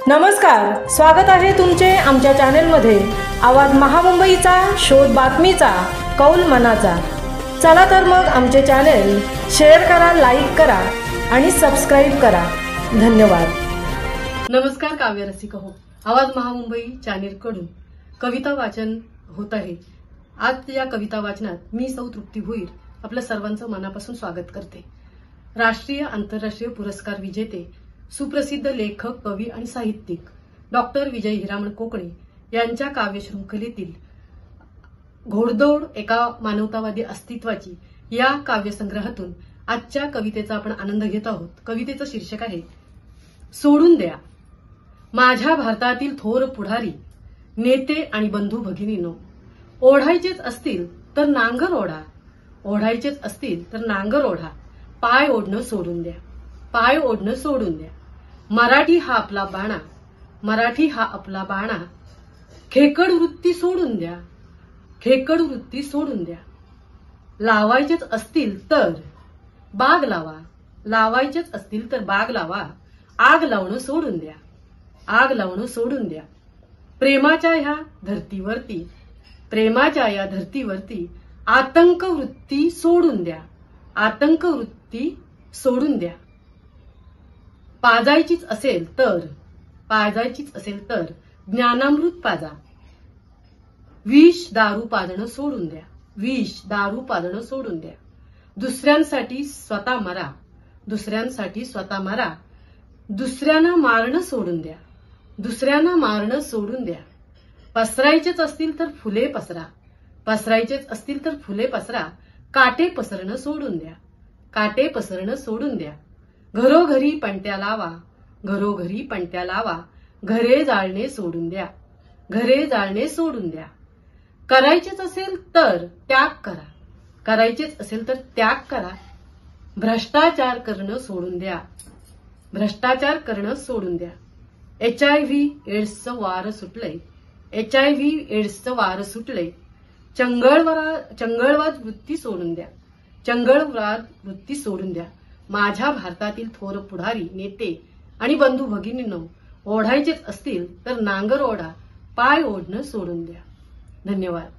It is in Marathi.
नमस्कार, स्वागत आहे तुमचे आमच्या चॅनेलमध्ये। आवाज महामुंबईचा, शोध बातमीचा, कौल मनाचा। चला तर मग आमचे चॅनेल शेअर करा, लाईक करा आणि सबस्क्राइब करा। धन्यवाद। नमस्कार काव्य रसिक हो, आवाज महामुंबई चॅनेल कडून कविता वाचन होत आहे। आज या कविता वाचनात मी सौ तृप्ती भोईर आपल्या सर्वांचं मनापासून स्वागत करते। राष्ट्रीय आंतरराष्ट्रीय पुरस्कार विजेते सुप्रसिद्ध लेखक, कवी आणि साहित्यिक डॉक्टर विजय हिरामण कोकणे यांच्या काव्यशृंखलेतील घोडदौड एका मानवतावादी अस्तित्वाची या काव्यसंग्रहातून आजच्या कवितेचा आपण आनंद घेत आहोत। कवितेचं शीर्षक आहे सोडून द्या। माझ्या भारतातील थोर पुढारी, नेते आणि बंधू भगिनींनो, ओढायचेच असतील तर नांगर ओढा, ओढायचेच असतील तर नांगर ओढा, पाय ओढणं सोडून द्या, पाय ओढणं सोडून द्या। मराठी हा आपला बाणा, मराठी हा आपला बाणा, खेकड वृत्ती सोडून द्या, खेकड वृत्ती सोडून द्या। लावायचेच असतील तर बाग लावा, लावायचेच असतील तर बाग लावा, आग लावणं सोडून द्या, आग लावणं सोडून द्या। प्रेमाच्या ह्या धर्तीवरती, प्रेमाच्या या धर्तीवरती आतंक वृत्ती सोडून द्या, आतंक वृत्ती सोडून द्या। पाजायचीच असेल तर, पाजायचीच असेल तर ज्ञानामृत पाजा, विष दारू पाजणं सोडून द्या, विष दारू पाजणं सोडून द्या। दुसऱ्यांसाठी स्वतः मरा, दुसऱ्यांसाठी स्वतः मरा, दुसऱ्यांना मारणं सोडून द्या, दुसऱ्यांना मारणं सोडून द्या। पसरायचेच असतील तर फुले पसरा, पसरायचेच असतील तर फुले पसरा, काटे पसरणं सोडून द्या, काटे पसरणं सोडून द्या। घरोघरी पणत्या लावा, घरोघरी पणत्या लावा, घरे जाळणे सोडून द्या, घरे जाळणे सोडून द्या। करायचेच असेल तर त्याग करा, करायचेच असेल तर त्याग करा। भ्रष्टाचार करणं सोडून द्या, भ्रष्टाचार करणं सोडून द्या। HIV एड्सचं वार सुटलंय, HIV एड्सचं वार सुटलंय। चंगळवाद वृत्ती सोडून द्या, चंगळवाद वृत्ती सोडून द्या। माझ्या भारतातील थोर पुढारी, नेते आणि बंधू भगिनींनो, ओढायचेच असतील तर नांगर ओढा, पाय ओढणं सोडून द्या। धन्यवाद।